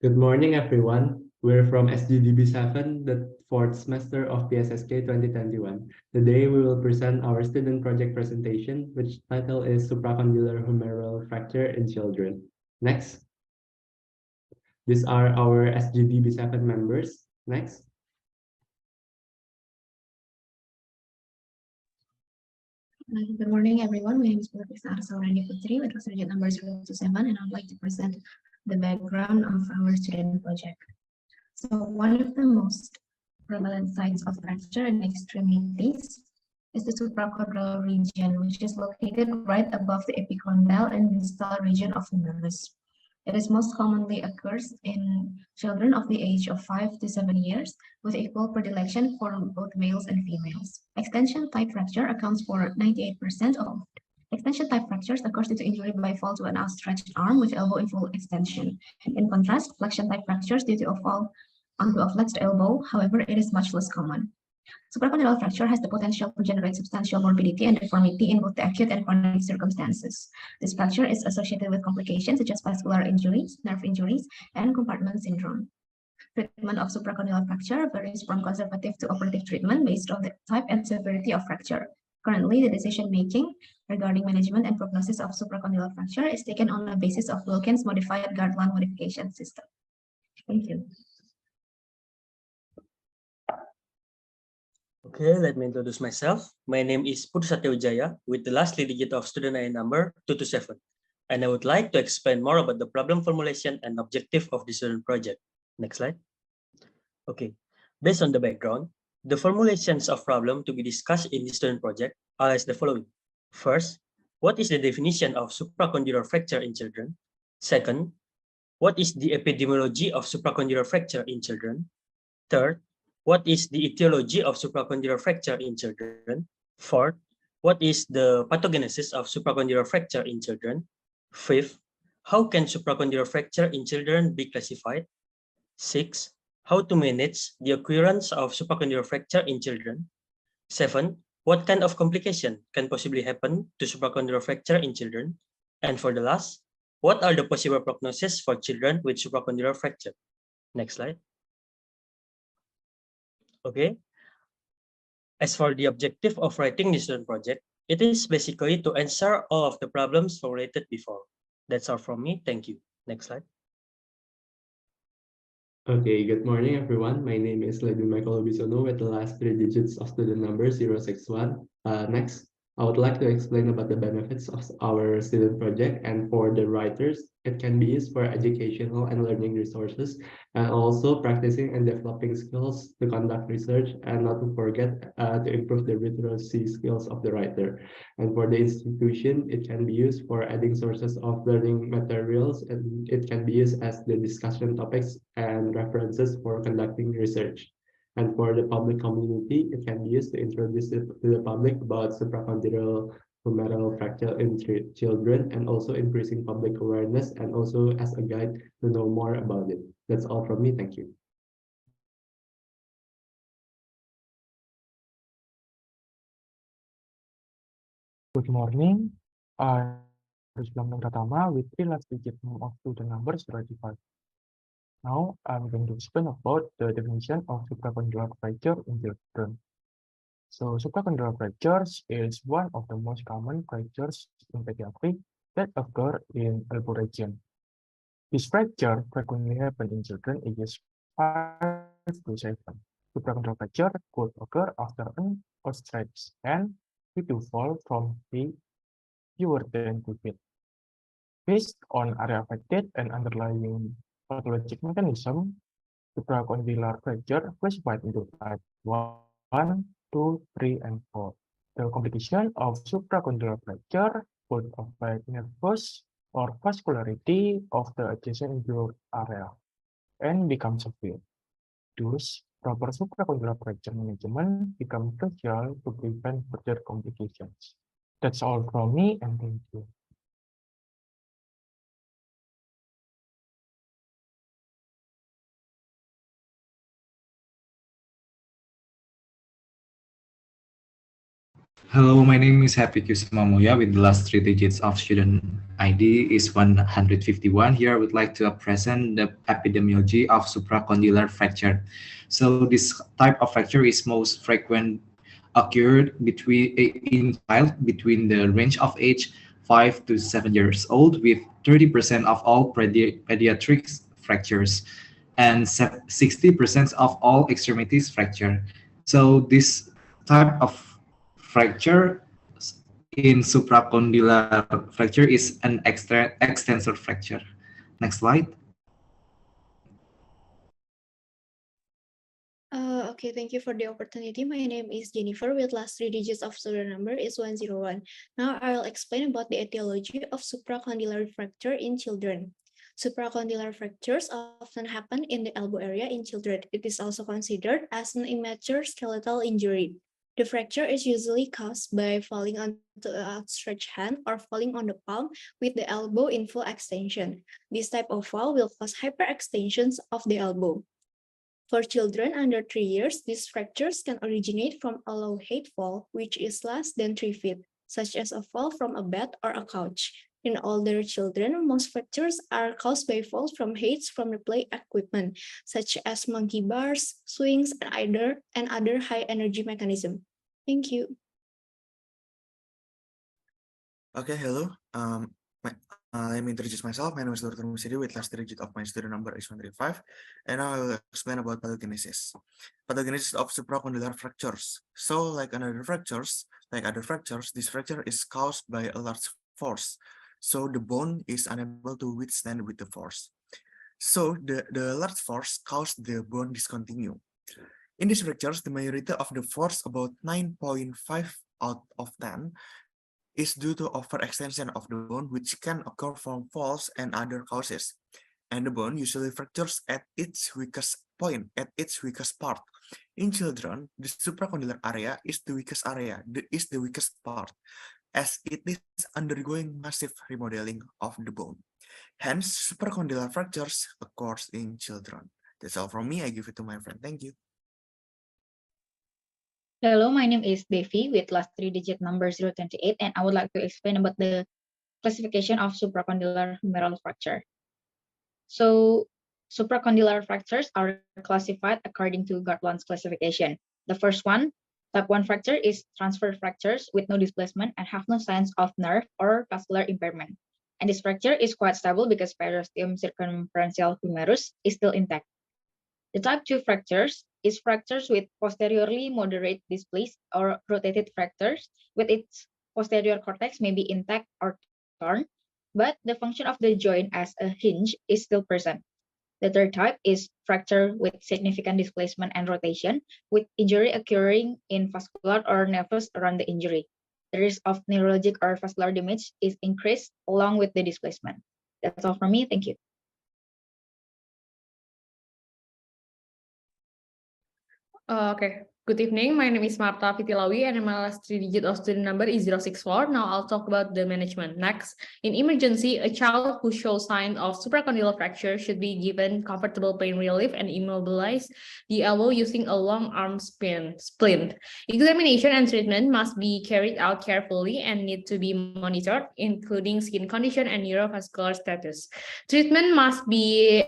Good morning, everyone. We're from SGDB7, the fourth semester of PSSK 2021. Today, we will present our student project presentation, which title is Supracondylar Humeral Fracture in Children. Next. These are our SGDB7 members. Next. Good morning, everyone. My name is Arsawardani Putri with project number 027, and I'd like to present the background of our student project. So one of the most prevalent sites of fracture in extremities is the suprachondral region, which is located right above the epicondyle and distal region of the humerus. It is most commonly occurs in children of the age of 5 to 7 years with equal predilection for both males and females. Extension type fracture accounts for 98% of extension type fractures occurs due to injury by fall to an outstretched arm with elbow in full extension. In contrast, flexion type fractures due to a fall onto a flexed elbow, however, it is much less common. Supracondylar fracture has the potential to generate substantial morbidity and deformity in both the acute and chronic circumstances. This fracture is associated with complications such as vascular injuries, nerve injuries, and compartment syndrome. Treatment of supracondylar fracture varies from conservative to operative treatment based on the type and severity of fracture. Currently, the decision-making regarding management and prognosis of supracondylar fracture is taken on the basis of Wilkins modified guideline modification system. Thank you. Okay, let me introduce myself. My name is Putu Wijaya with the last 3 digit of student ID number 227. And I would like to explain more about the problem formulation and objective of the student project. Next slide. Okay, based on the background, the formulations of problem to be discussed in the student project are as the following. First, what is the definition of supracondylar fracture in children? Second, what is the epidemiology of supracondylar fracture in children? Third, what is the etiology of supracondylar fracture in children? Fourth, what is the pathogenesis of supracondylar fracture in children? Fifth, how can supracondylar fracture in children be classified? Six, how to manage the occurrence of supracondylar fracture in children? Seven, what kind of complication can possibly happen to supracondylar fracture in children? And for the last, what are the possible prognosis for children with supracondylar fracture? Next slide. Okay. As for the objective of writing the student project, it is basically to answer all of the problems formulated before. That's all from me. Thank you. Next slide. Okay, good morning, everyone. My name is Ledwin Wibisono with the last 3 digits of student number 061. Next, I would like to explain about the benefits of our student project, and for the writers, it can be used for educational and learning resources, and also practicing and developing skills to conduct research, and not to forget to improve the literacy skills of the writer. And for the institution, it can be used for adding sources of learning materials, and it can be used as the discussion topics and references for conducting research. And for the public community, it can be used to introduce it to the public about supracondylar humeral fracture in children, and also increasing public awareness, and also as a guide to know more about it. That's all from me. Thank you. Good morning. I'm Thongiratama with 3 last digit of student number 085. Now I'm going to explain about the definition of supracondylar fracture in children. So supracondylar fractures is one of the most common fractures in pediatric that occur in elbow region. This fracture frequently happens in children ages 5 to 7. Supracondylar fracture could occur after an outstretched hand due to fall from a fewer than 2 feet. Based on area affected and underlying pathologic mechanism, supracondylar fracture classified into type 1, 2, 3, and 4. The complication of supracondylar fracture could affect nervous or vascularity of the adjacent injured area and become severe. Thus, proper supracondylar fracture management becomes crucial to prevent further complications. That's all from me, and thank you. Hello, my name is Happy Kusuma Mulya with the last three digits of student ID is 151. Here I would like to present the epidemiology of supracondylar fracture. So this type of fracture is most frequent occurred in child between the range of age 5 to 7 years old with 30% of all pediatric fractures and 60% of all extremities fracture. So this type of fracture in supracondylar fracture is an extensor fracture. Next slide. Okay, thank you for the opportunity. My name is Jennifer with last three digits of student number is 101. Now I will explain about the etiology of supracondylar fracture in children. Supracondylar fractures often happen in the elbow area in children. It is also considered as an immature skeletal injury. The fracture is usually caused by falling onto an outstretched hand or falling on the palm with the elbow in full extension. This type of fall will cause hyperextensions of the elbow. For children under 3 years, these fractures can originate from a low height fall, which is less than 3 feet, such as a fall from a bed or a couch. In older children, most fractures are caused by falls from heights from the play equipment, such as monkey bars, swings, and other high energy mechanism. Thank you. Okay, hello. Let me introduce myself. My name is Wilbert Purnamsidi with last digit of my student number is 135, and now I will explain about pathogenesis. Pathogenesis of supracondylar fractures. So, like other fractures, this fracture is caused by a large force. So the bone is unable to withstand with the force. So the large force caused the bone discontinue. In these fractures, the majority of the force, about 9.5 out of 10, is due to overextension of the bone, which can occur from falls and other causes. And the bone usually fractures at its weakest point, at its weakest part. In children, the supracondylar area is the weakest part, as it is undergoing massive remodeling of the bone. Hence, supracondylar fractures occurs in children. That's all from me. I give it to my friend. Thank you. Hello, my name is Devi with last three digit number 028, and I would like to explain about the classification of supracondylar humeral fracture. So, supracondylar fractures are classified according to Gartland's classification. The first one, type 1 fracture, is transfer fractures with no displacement and have no signs of nerve or vascular impairment. And this fracture is quite stable because periosteum circumferential humerus is still intact. The type 2 fractures is fractures with posteriorly moderate displaced or rotated fractures with its posterior cortex may be intact or torn, but the function of the joint as a hinge is still present. The third type is fracture with significant displacement and rotation, with injury occurring in vascular or nervous around the injury. The risk of neurologic or vascular damage is increased along with the displacement. That's all from me. Thank you. Okay. Good evening. My name is Marta, Vitti, Lawi, and my last three digit of student number is 064. Now I'll talk about the management. Next, in emergency, a child who shows signs of supracondylar fracture should be given comfortable pain relief and immobilize the elbow using a long arm splint. Examination and treatment must be carried out carefully and need to be monitored, including skin condition and neurovascular status. Treatment must be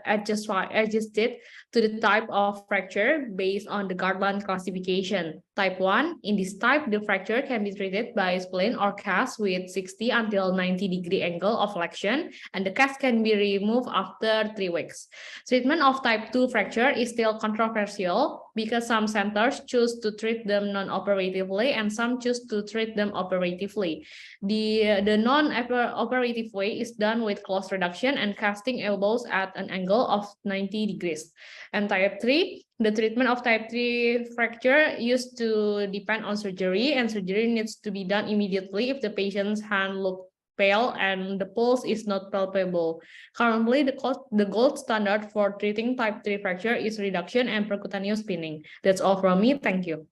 adjusted to the type of fracture based on the Gartland classification. Type 1, in this type, the fracture can be treated by splint or cast with 60 until 90-degree angle of flexion, and the cast can be removed after 3 weeks. Treatment of type 2 fracture is still controversial because some centers choose to treat them non-operatively and some choose to treat them operatively. The non-operative way is done with close reduction and casting elbows at an angle of 90 degrees. And type 3, the treatment of type 3 fracture used to depend on surgery, and surgery needs to be done immediately if the patient's hand looks pale and the pulse is not palpable. Currently, the gold standard for treating type 3 fracture is reduction and percutaneous pinning. That's all from me. Thank you.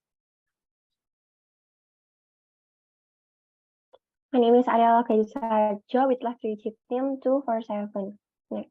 My name is Ariela with last digit NIM 247. Next.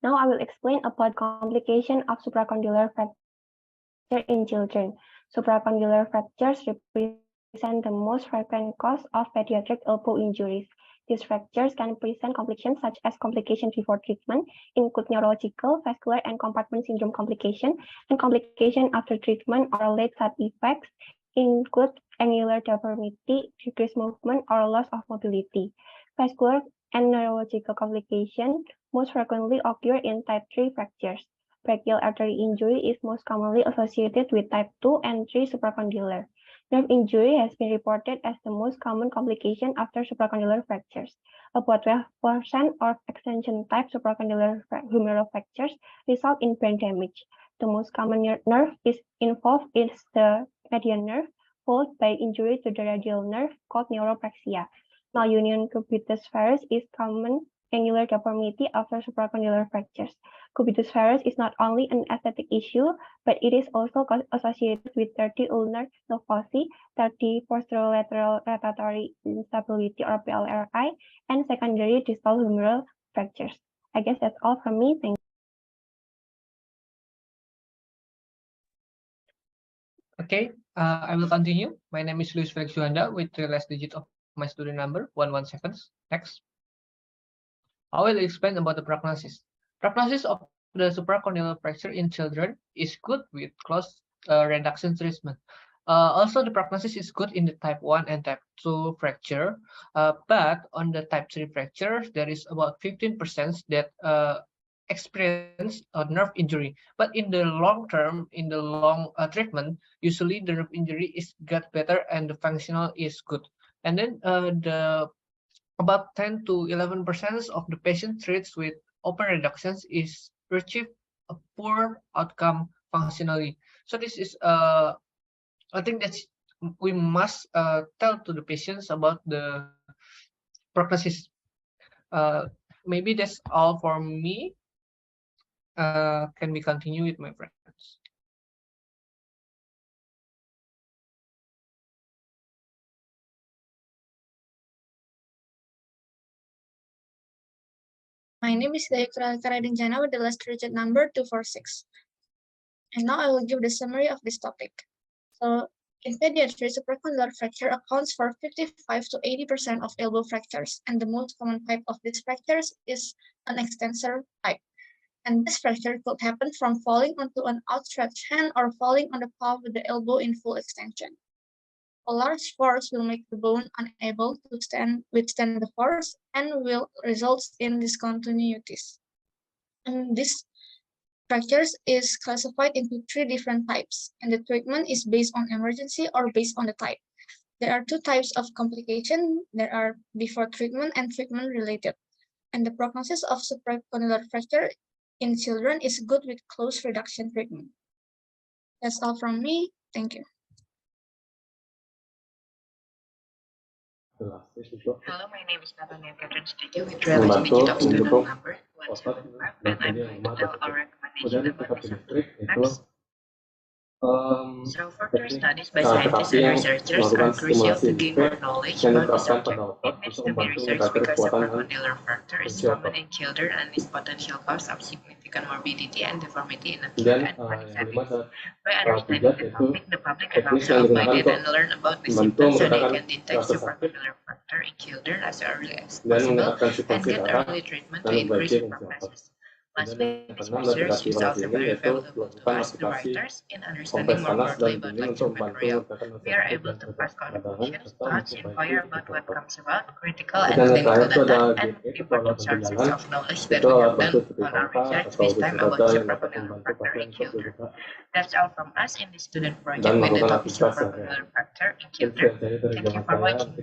Now I will explain about complication of supracondylar fracture in children. Supracondylar fractures represent the most frequent cause of pediatric elbow injuries. These fractures can present complications such as complications before treatment, include neurological, vascular, and compartment syndrome complication, and complications after treatment or late side effects include angular deformity, decreased movement, or loss of mobility. Vascular and neurological complications most frequently occur in type 3 fractures. Brachial artery injury is most commonly associated with type 2 and 3 supracondylar. Nerve injury has been reported as the most common complication after supracondylar fractures. About 12% of extension-type supracondylar humeral fractures result in brain damage. The most common nerve involved is the median nerve, followed by injury to the radial nerve called neuropraxia. Malunion cubitus varus is common angular deformity after supracondylar fractures. Cubitus varus is not only an aesthetic issue, but it is also associated with tardy ulnar kyphosis, tardy posterolateral rotatory instability or PLRI, and secondary distal humeral fractures. I guess that's all from me. Thank you. Okay, I will continue. My name is Felix Djuanda with the last digit of my student number 117. Next. I will explain about the prognosis. Prognosis of the supracondylar fracture in children is good with close reduction treatment. Also, the prognosis is good in the type 1 and type 2 fracture, but on the type 3 fracture, there is about 15% that experience a nerve injury. But in the long term, in the long treatment, usually the nerve injury is get better and the functional is good. And then about 10 to 11% of the patient treated with open reductions is achieve a poor outcome functionally. So this is I think that we must tell to the patients about the prognosis. Maybe that's all for me. Can we continue with my friends? My name is Ayu Karralika Raidinjana with the last digit number 246. And now I will give the summary of this topic. So, in pediatrics, supracondylar fracture accounts for 55 to 80% of elbow fractures, and the most common type of these fractures is an extensor type. And this fracture could happen from falling onto an outstretched hand or falling on the palm with the elbow in full extension. A large force will make the bone unable to withstand the force and will result in discontinuities. And this fractures is classified into 3 different types, and the treatment is based on emergency or based on the type. There are 2 types of complication. There are before treatment and treatment related. And the prognosis of supracondylar fracture in children is good with close reduction treatment. That's all from me. Thank you. Hello, my name is Natania with the last digit of student number 175, and I'm going to tell our recommendation about this topic. Next. So further studies by scientists and researchers are crucial to gain more knowledge about the subject. It needs to be researched because supracondylar fracture is common in children and is potential cause of significant morbidity and deformity in acute and chronic settings. By understanding the public can also avoid it and learn about the symptoms so they can detect supracondylar fracture in children as early as possible and get early treatment to increase prognosis. Lastly, this research is also very valuable to us, the writers, in understanding more broadly about lecture material. We are able to pass conclusions, thoughts, inquire about what comes about, critical and clinical data, and important sources of knowledge that we have done on our research this time about supracondylar fracture in children. That's all from us in the student project with the topic supracondylar fracture in children. Thank you for watching.